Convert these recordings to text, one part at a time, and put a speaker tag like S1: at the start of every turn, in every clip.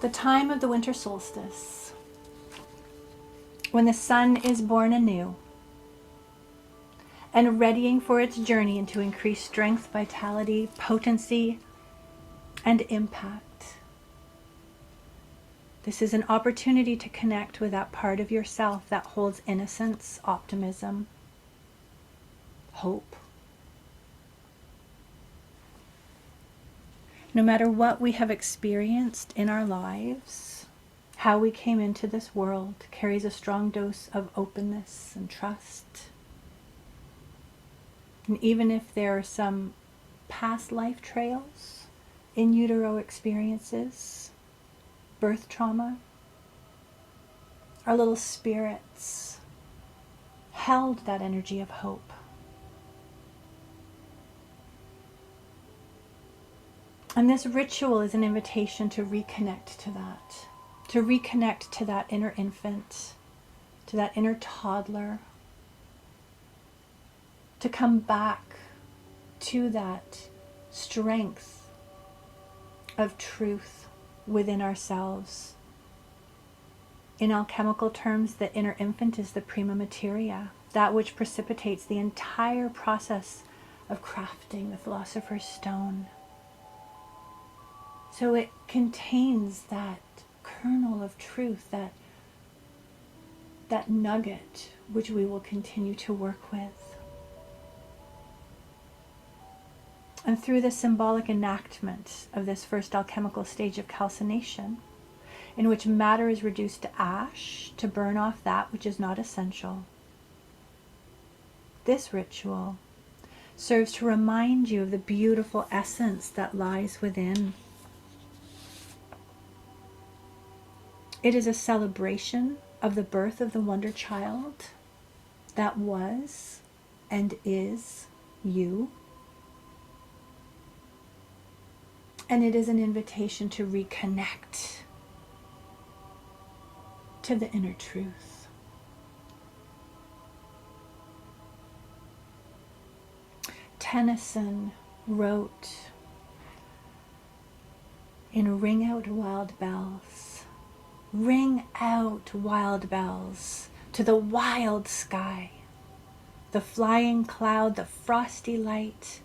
S1: the time of the winter solstice, when the sun is born anew and readying for its journey into increased strength, vitality, potency, and impact. This is an opportunity to connect with that part of yourself that holds innocence, optimism, hope. No matter what we have experienced in our lives, how we came into this world carries a strong dose of openness and trust. And even if there are some past life trails, in utero experiences, birth trauma, our little spirits held that energy of hope. And this ritual is an invitation to reconnect to that inner infant, to that inner toddler, to come back to that strength of truth within ourselves. In alchemical terms, the inner infant is the prima materia, that which precipitates the entire process of crafting the philosopher's stone. So it contains that kernel of truth, that nugget which we will continue to work with. And through the symbolic enactment of this first alchemical stage of calcination, in which matter is reduced to ash to burn off that which is not essential, this ritual serves to remind you of the beautiful essence that lies within. It is a celebration of the birth of the wonder child that was and is you. And it is an invitation to reconnect to the inner truth. Tennyson wrote in Ring Out Wild Bells, ring out wild bells to the wild sky, the flying cloud, the frosty light.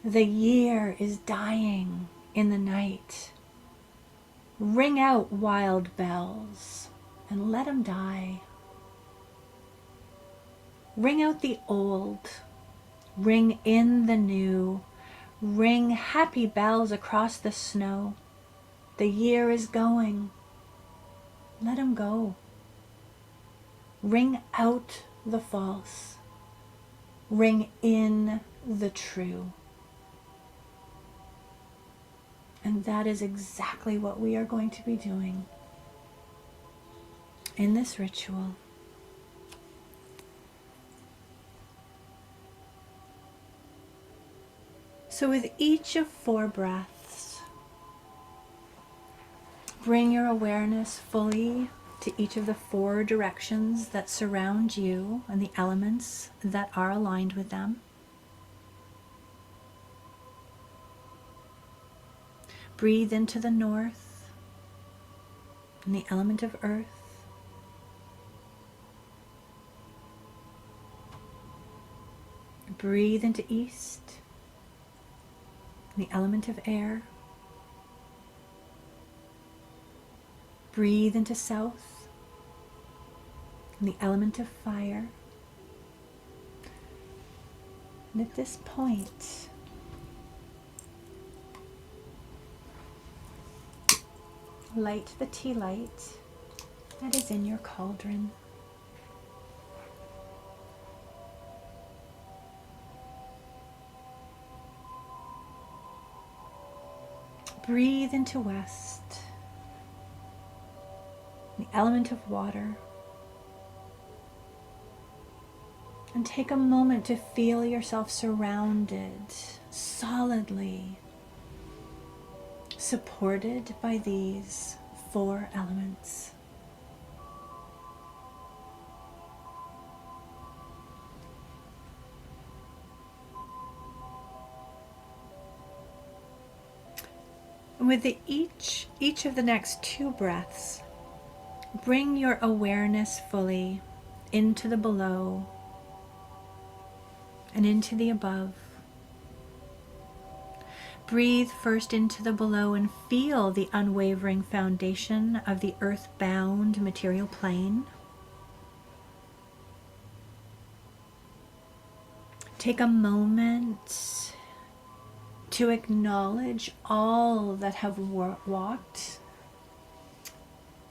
S1: The year is dying in the night. Ring out wild bells and let 'em die. Ring out the old, ring in the new, ring happy bells across the snow. The year is going. Let 'em go. Ring out the false. Ring in the true. And that is exactly what we are going to be doing in this ritual. So with each of 4 breaths, bring your awareness fully to each of the 4 directions that surround you and the elements that are aligned with them. Breathe into the north and the element of earth. Breathe into east and the element of air. Breathe into south and the element of fire. And at this point, light the tea light that is in your cauldron. Breathe into west, the element of water, and take a moment to feel yourself surrounded, solidly supported by these 4 elements. With each of the next 2 breaths, bring your awareness fully into the below and into the above. Breathe first into the below and feel the unwavering foundation of the earth-bound material plane. Take a moment to acknowledge all that have walked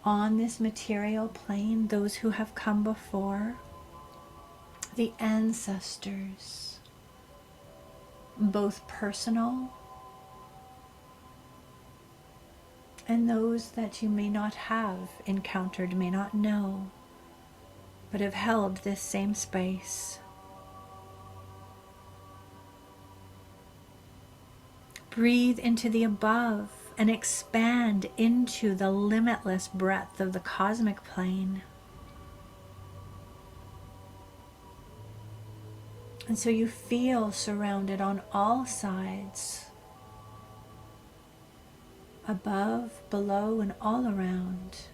S1: on this material plane, those who have come before, the ancestors, both personal and those that you may not have encountered, may not know, but have held this same space. Breathe into the above and expand into the limitless breadth of the cosmic plane. And so you feel surrounded on all sides, above, below, and all around.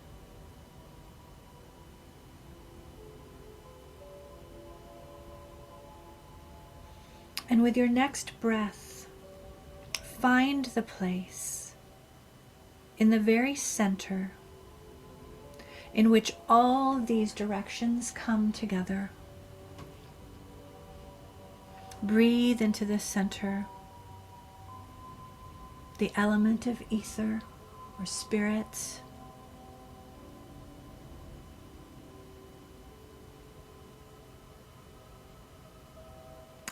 S1: And with your next breath, find the place in the very center in which all these directions come together. Breathe into this center, the element of ether or spirit.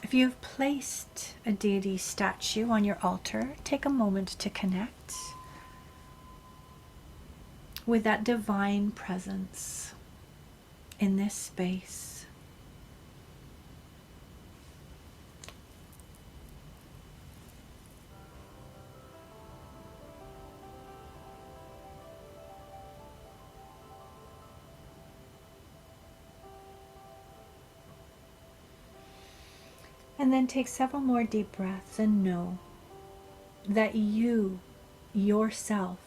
S1: If you've placed a deity statue on your altar, take a moment to connect with that divine presence in this space. And then take several more deep breaths and know that you, yourself,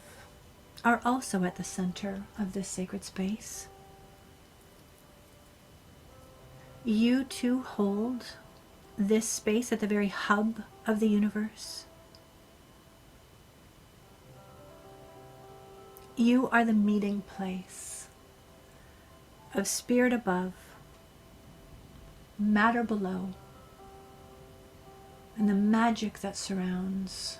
S1: are also at the center of this sacred space. You too hold this space at the very hub of the universe. You are the meeting place of spirit above, matter below, and the magic that surrounds.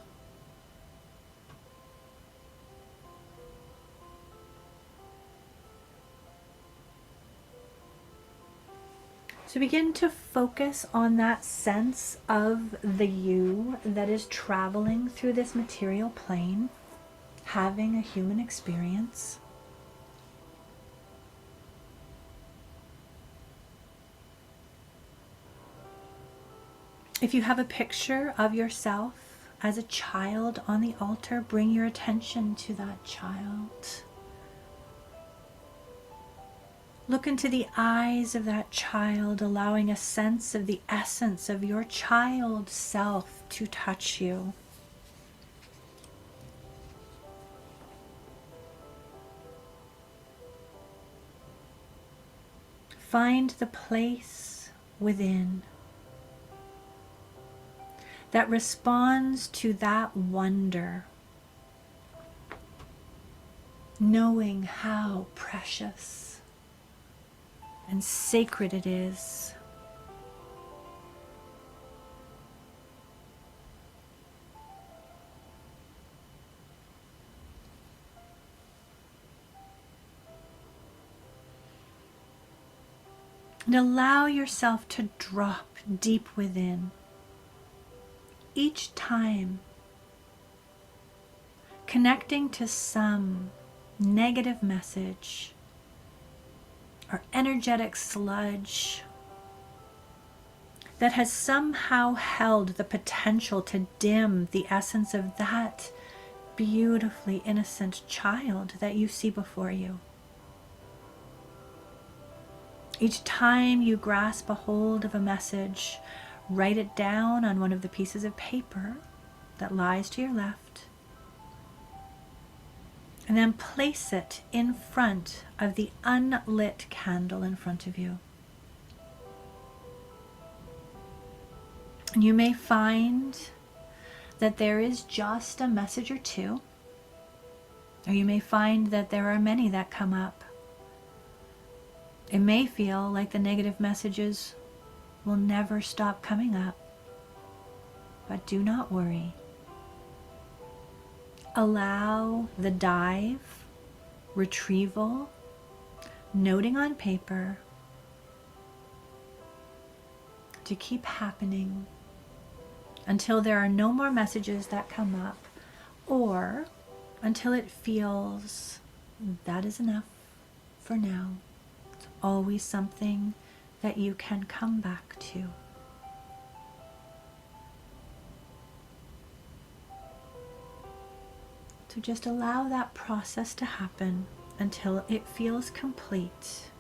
S1: So begin to focus on that sense of the you that is traveling through this material plane, having a human experience. If you have a picture of yourself as a child on the altar, bring your attention to that child. Look into the eyes of that child, allowing a sense of the essence of your child self to touch you. Find the place within that responds to that wonder, knowing how precious and sacred it is. And allow yourself to drop deep within. Each time, connecting to some negative message or energetic sludge that has somehow held the potential to dim the essence of that beautifully innocent child that you see before you. Each time you grasp a hold of a message, write it down on one of the pieces of paper that lies to your left And then place it in front of the unlit candle in front of you. And you may find that there is just a message or two, or you may find that there are many that come up. It may feel like the negative messages will never stop coming up, but do not worry. Allow the dive, retrieval, noting on paper to keep happening until there are no more messages that come up, or until it feels that is enough for now. It's always something that you can come back to. So just allow that process to happen until it feels complete.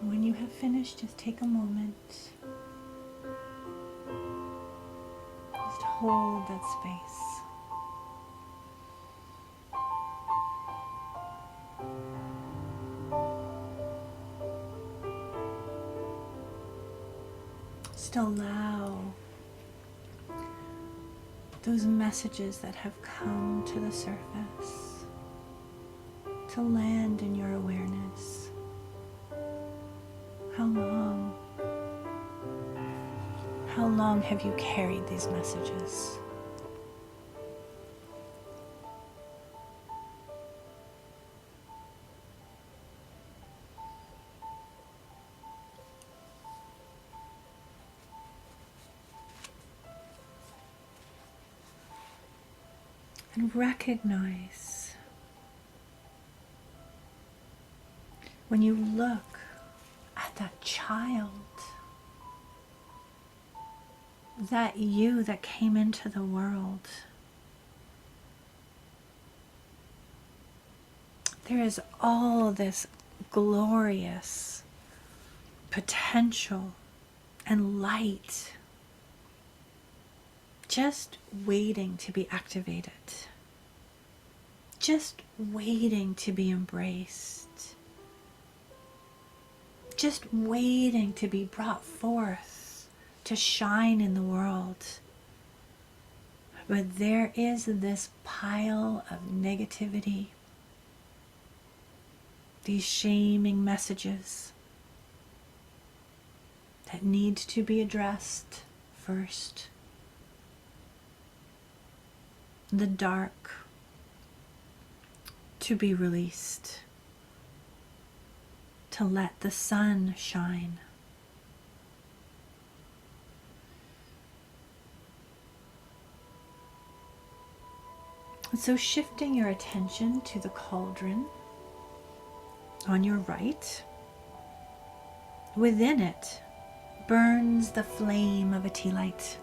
S1: When you have finished, just take a moment. Just hold that space. Just allow those messages that have come to the surface to land in your awareness. How long have you carried these messages? And recognize when you look at that child, that you that came into the world, there is all this glorious potential and light just waiting to be activated, just waiting to be embraced, just waiting to be brought forth to shine in the world. But there is this pile of negativity, these shaming messages that need to be addressed first. The dark to be released, to let the sun shine. And so shifting your attention to the cauldron on your right, within it burns the flame of a tea light.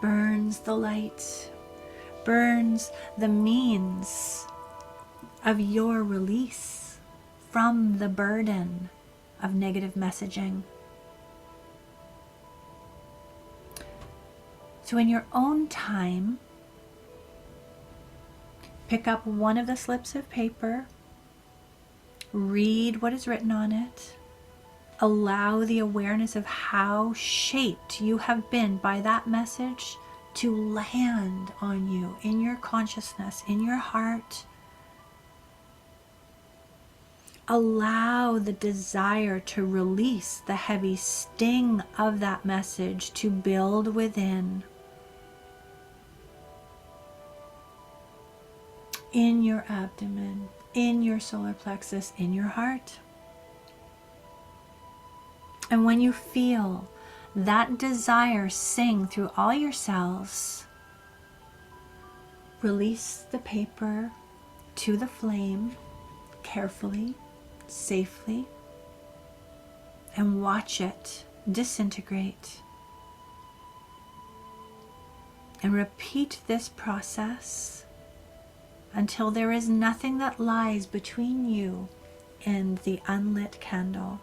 S1: Burns the light, burns the means of your release from the burden of negative messaging. So in your own time, pick up one of the slips of paper, read what is written on it, allow the awareness of how shaped you have been by that message to land on you in your consciousness, in your heart. Allow the desire to release the heavy sting of that message to build within, in your abdomen, in your solar plexus, in your heart. And when you feel that desire sing through all your cells, release the paper to the flame carefully, safely, and watch it disintegrate. And repeat this process until there is nothing that lies between you and the unlit candle.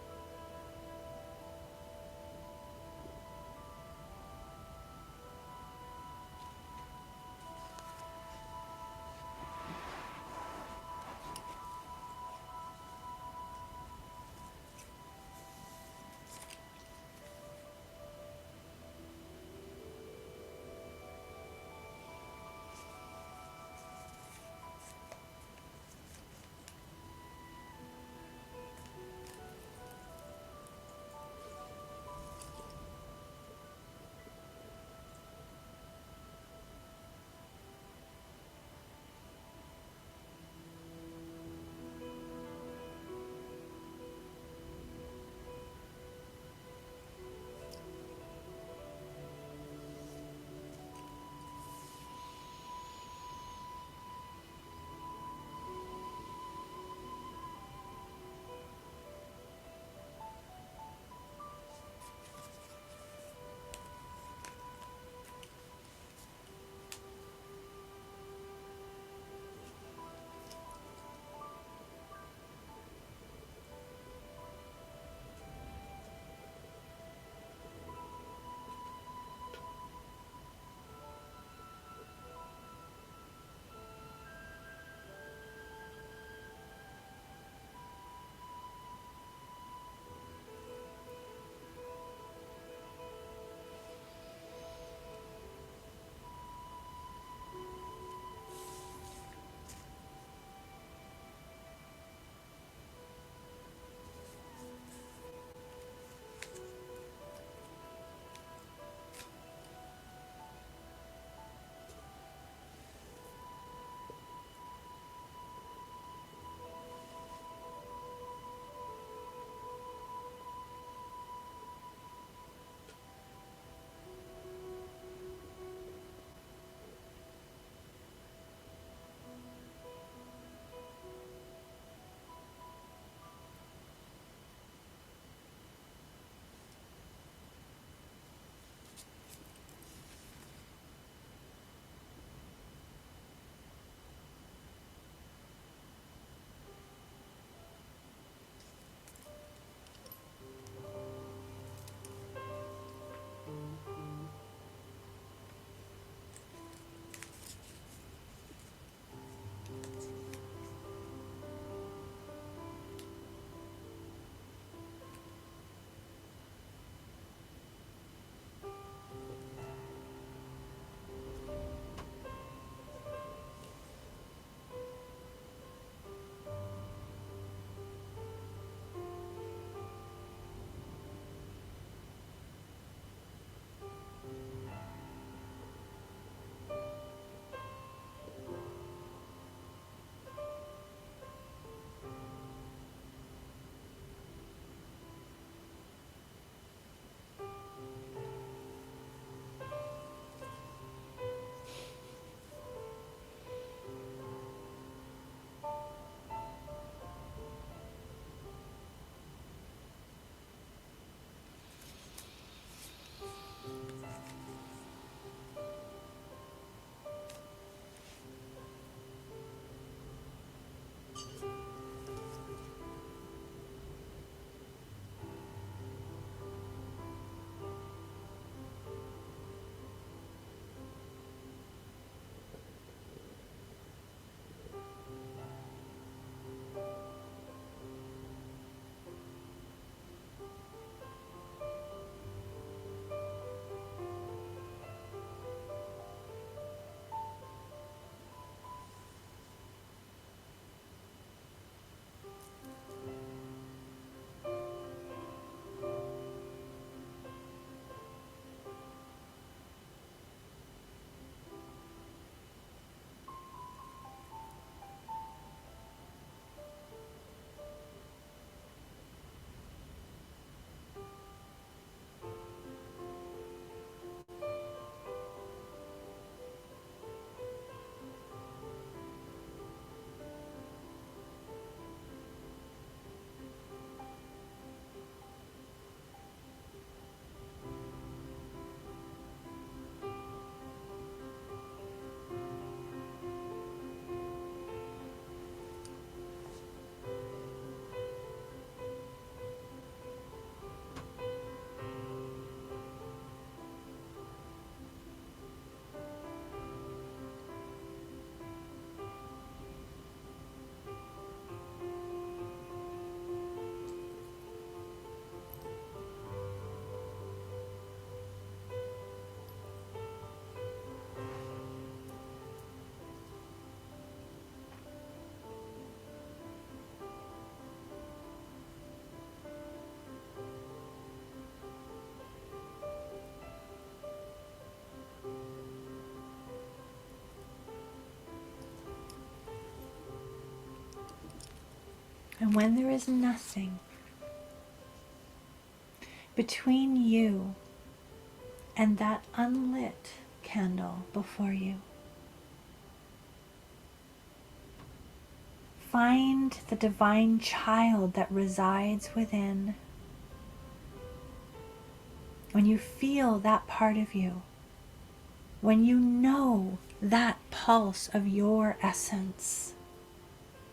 S1: And when there is nothing between you and that unlit candle before you, find the divine child that resides within. When you feel that part of you, when you know that pulse of your essence,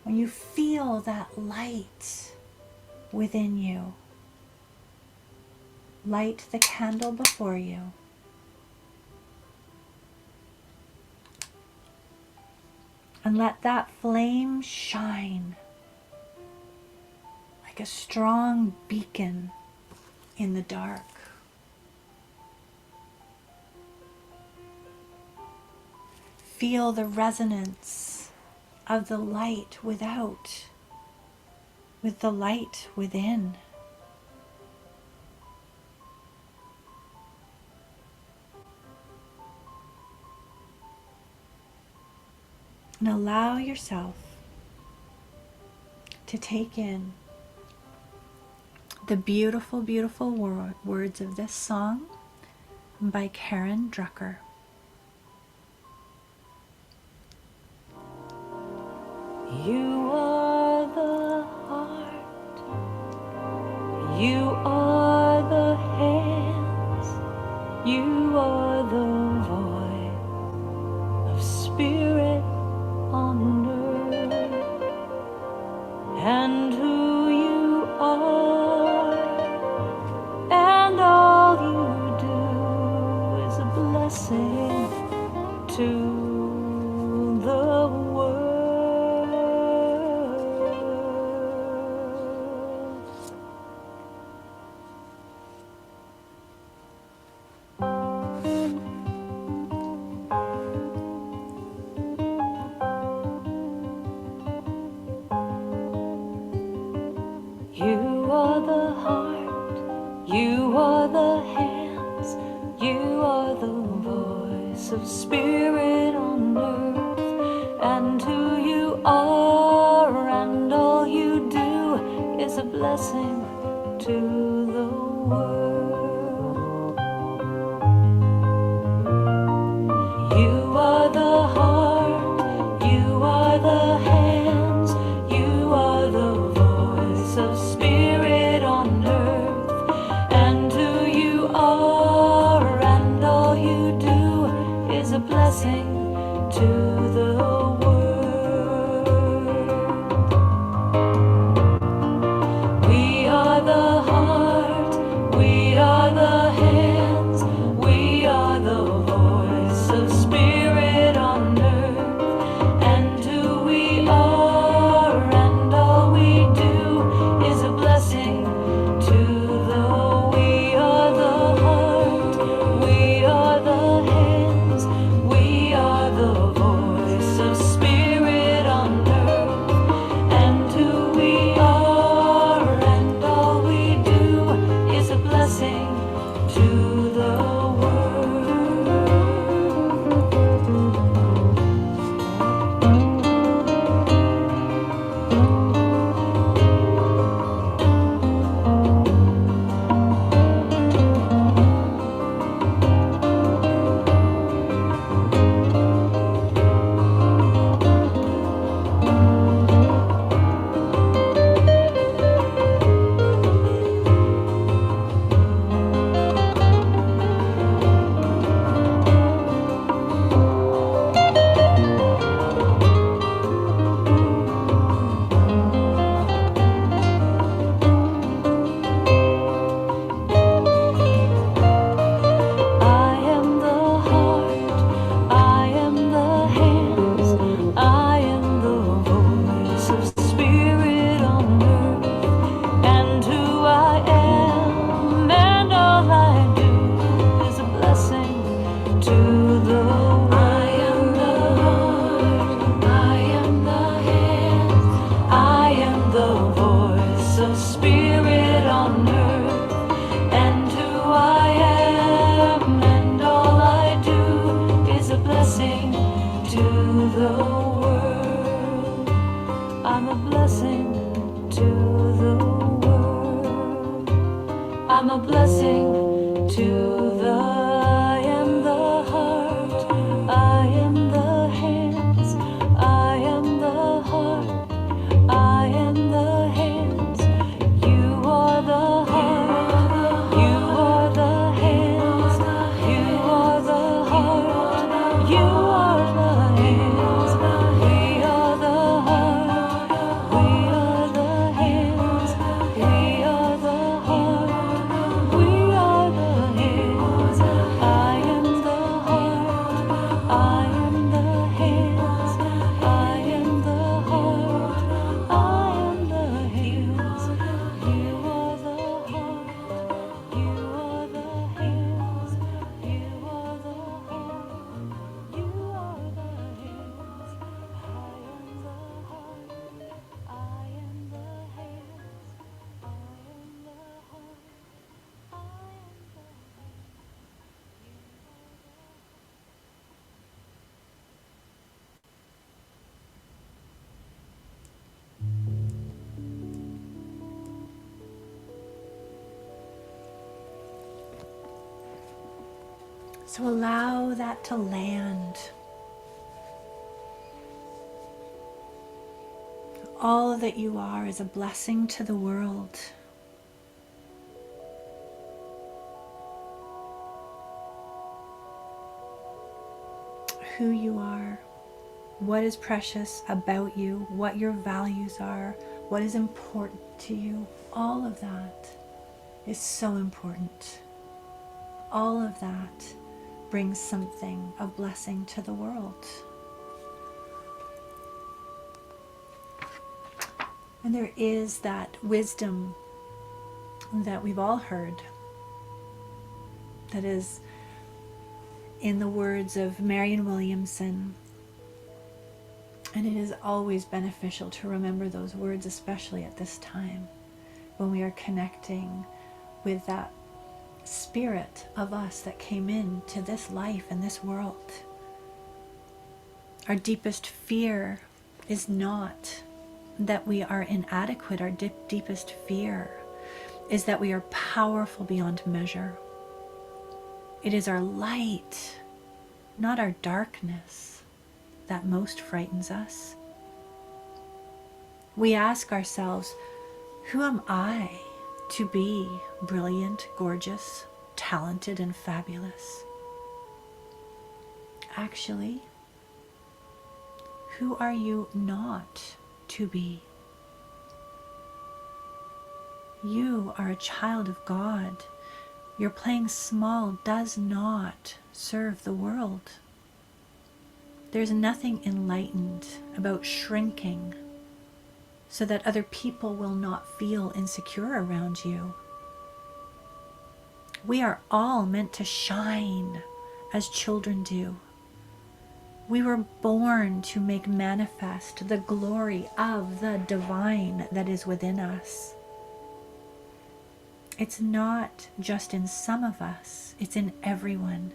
S1: when you feel that light within you, light the candle before you. And let that flame shine like a strong beacon in the dark. Feel the resonance of the light without with the light within. And allow yourself to take in the beautiful, beautiful words of this song by Karen Drucker.
S2: You are the heart, you are the hands, you are the voice of spirit on earth, and who you are, and all you do is a blessing to the world. You are the heart, you are the hands, you are the voice of spirit on earth, and who you are, and all you do is a blessing to the world. You are the heart, you are the hands, you are the voice of spirit on earth, and who you are, and all you do is a blessing to the world. We are the heart, we are the hands, we are the voice of spirit on earth, and who we are, and all we do is a blessing to the. We are the heart, we are the hands, we are the voice I'm a blessing to the I am the heart, I am the hands, I am the heart, I am the hands. You are the heart, you are the hands, you are the heart, you are the hands. We are the heart, we are the hands, we are the heart, we are the hands. I am the heart, I am the hands, I am the heart, I am the hands. You are the heart, you are the hands, you are the heart, you are the hands. I am the heart, I am the hands, I am the heart, I am the
S1: So allow that to land. All that you are is a blessing to the world. Who you are, what is precious about you, what your values are, what is important to you, all of that is so important. All of that brings something of blessing to the world. And there is that wisdom that we've all heard, that is in the words of Marianne Williamson. And it is always beneficial to remember those words, especially at this time, when we are connecting with that spirit of us that came into this life and this world. Our deepest fear is not that we are inadequate. Our deepest fear is that we are powerful beyond measure. It is our light, not our darkness, that most frightens us. We ask ourselves, who am I to be brilliant, gorgeous, talented, and fabulous? Actually, who are you not to be? You are a child of God. Your playing small does not serve the world. There's nothing enlightened about shrinking so that other people will not feel insecure around you. We are all meant to shine as children do. We were born to make manifest the glory of the divine that is within us. It's not just in some of us, it's in everyone.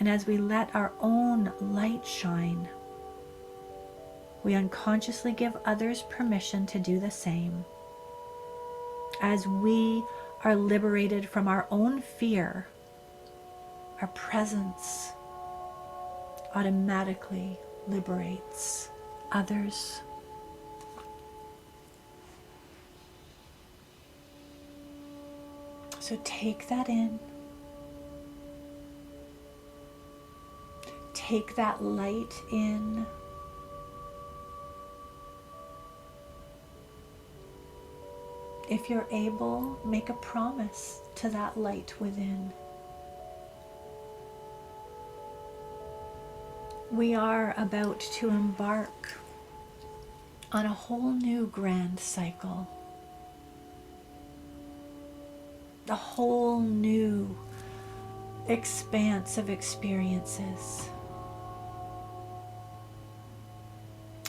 S1: And as we let our own light shine, we unconsciously give others permission to do the same. As we are liberated from our own fear, our presence automatically liberates others. So take that in. Take that light in. If you're able, make a promise to that light within. We are about to embark on a whole new grand cycle. A whole new expanse of experiences.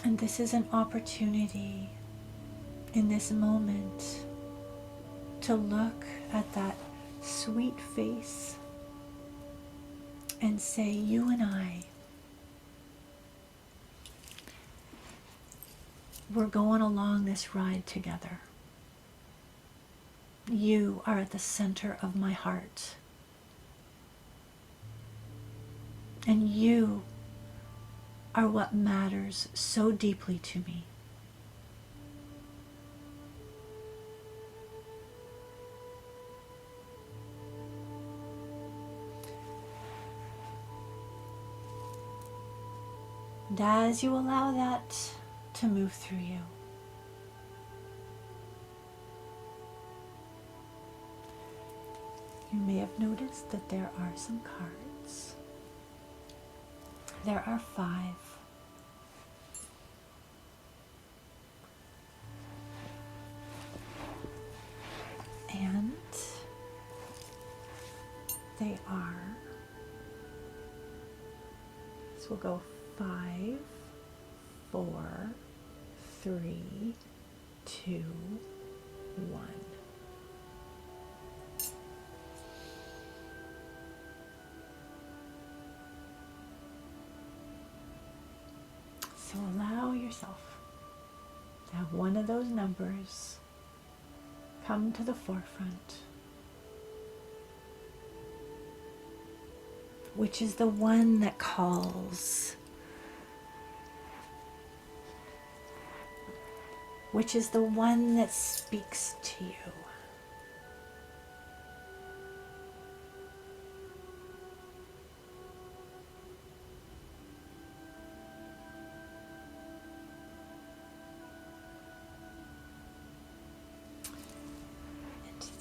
S1: And this is an opportunity in this moment to look at that sweet face and say, you and I, we're going along this ride together. You are at the center of my heart. And you are what matters so deeply to me. And as you allow that to move through you, you may have noticed that there are some cards. There are 5. And they are, so we'll go 5, 4, 3, 2, 1. So allow yourself to have one of those numbers come to the forefront, which is the one that calls, which is the one that speaks to you.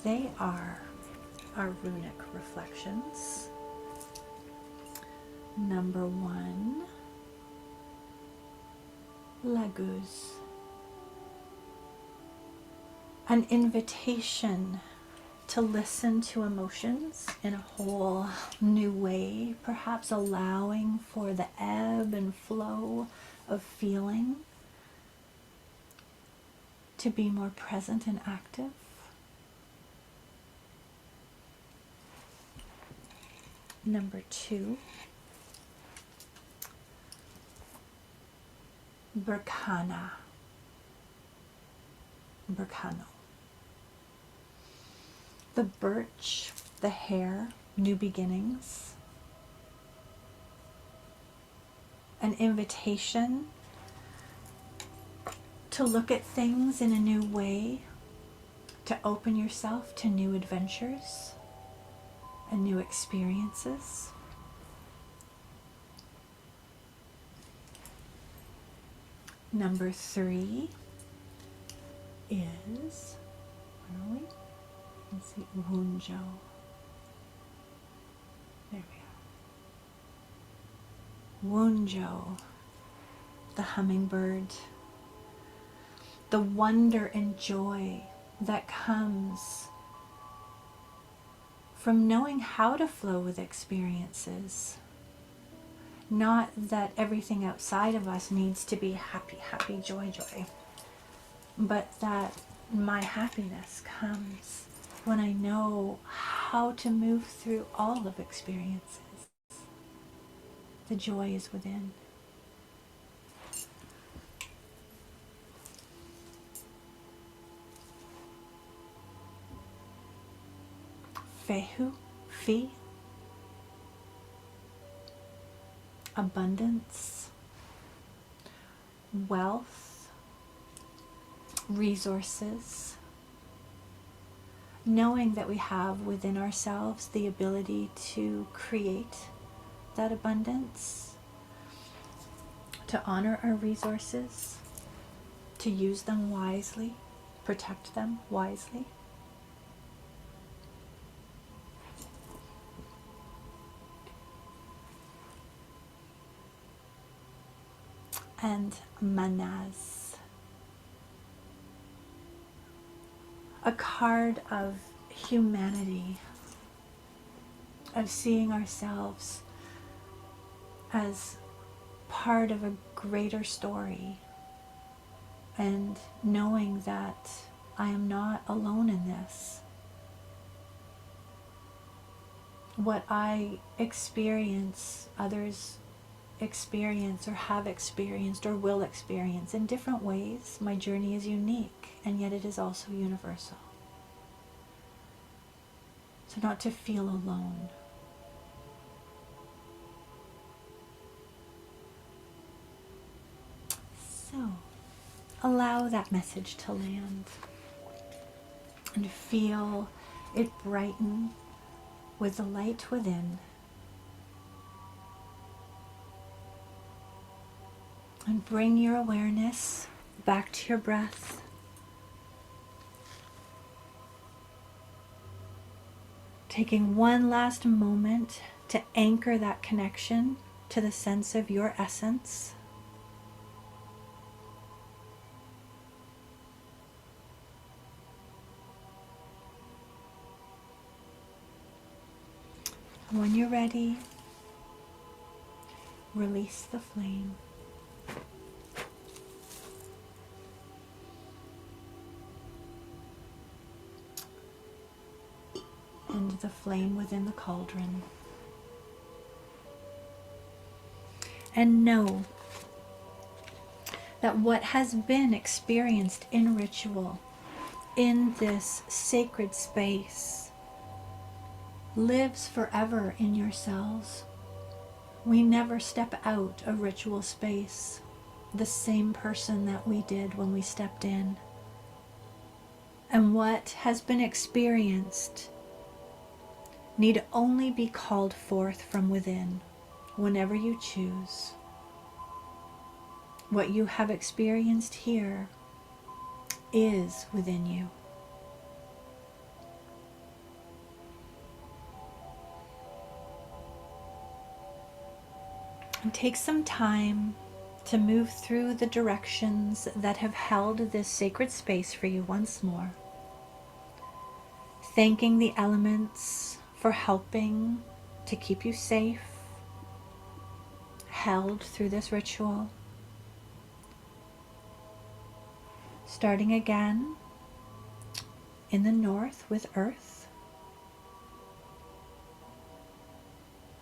S1: They are our runic reflections. Number 1, Laguz. An invitation to listen to emotions in a whole new way, perhaps allowing for the ebb and flow of feeling to be more present and active. Number 2, Burkana. Burkano. The birch, the hare, new beginnings. An invitation to look at things in a new way, to open yourself to new adventures and new experiences. Number 3 is, where are we? Let's see, Wunjo. There we are. Wunjo, the hummingbird. The wonder and joy that comes from knowing how to flow with experiences. Not that everything outside of us needs to be happy, happy, joy, joy, but that my happiness comes when I know how to move through all of experiences. The joy is within. Fehu, Fi, abundance, wealth, resources, knowing that we have within ourselves the ability to create that abundance, to honor our resources, to use them wisely, protect them wisely. And Manaz, a card of humanity, of seeing ourselves as part of a greater story and knowing that I am not alone in this. What I experience, others experience or have experienced or will experience in different ways. My journey is unique, and yet it is also universal. So not to feel alone. So allow that message to land and feel it brighten with the light within. And bring your awareness back to your breath. Taking one last moment to anchor that connection to the sense of your essence. When you're ready, release the flame. And the flame within the cauldron. And know that what has been experienced in ritual, in this sacred space, lives forever in your cells. We never step out of ritual space the same person that we did when we stepped in. And what has been experienced need only be called forth from within whenever you choose. What you have experienced here is within you. And take some time to move through the directions that have held this sacred space for you once more. Thanking the elements for helping to keep you safe, held through this ritual. Starting again in the north with earth,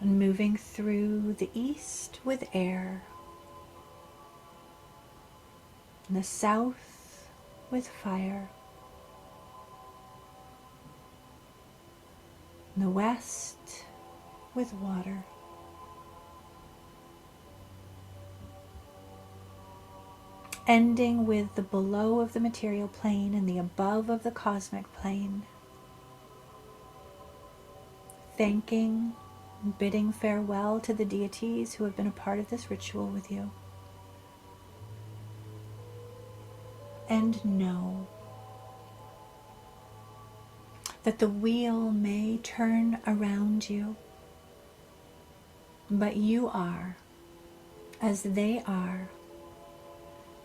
S1: and moving through the east with air, and the south with fire, and the west with water. Ending with the below of the material plane and the above of the cosmic plane. Thanking and bidding farewell to the deities who have been a part of this ritual with you. And know that the wheel may turn around you, but you are, as they are,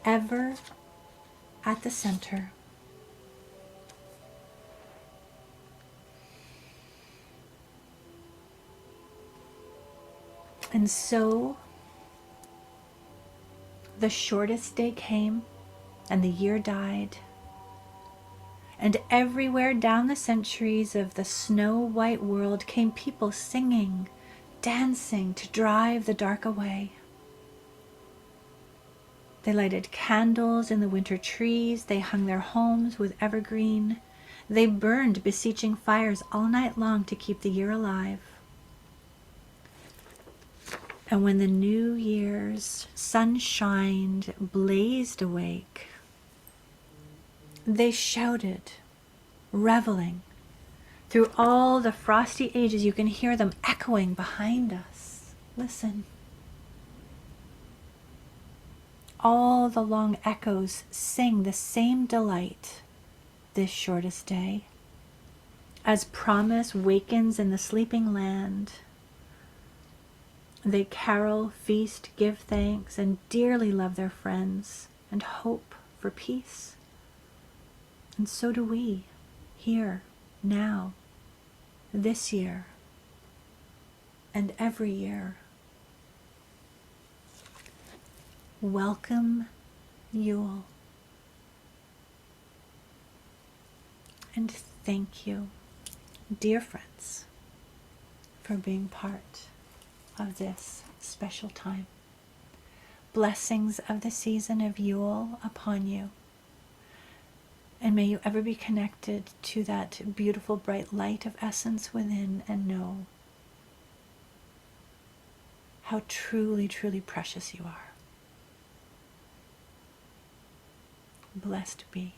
S1: ever at the center. And so the shortest day came and the year died, and everywhere down the centuries of the snow-white world came people singing, dancing to drive the dark away. They lighted candles in the winter trees. They hung their homes with evergreen. They burned beseeching fires all night long to keep the year alive. And when the New Year's sunshine blazed awake, they shouted, reveling. Through all the frosty ages, you can hear them echoing behind us. Listen. All the long echoes sing the same delight this shortest day. As promise wakens in the sleeping land, they carol, feast, give thanks, and dearly love their friends and hope for peace. And so do we, here, now, this year, and every year. Welcome, Yule. And thank you, dear friends, for being part of this special time. Blessings of the season of Yule upon you. And may you ever be connected to that beautiful bright light of essence within and know how truly, truly precious you are. Blessed be.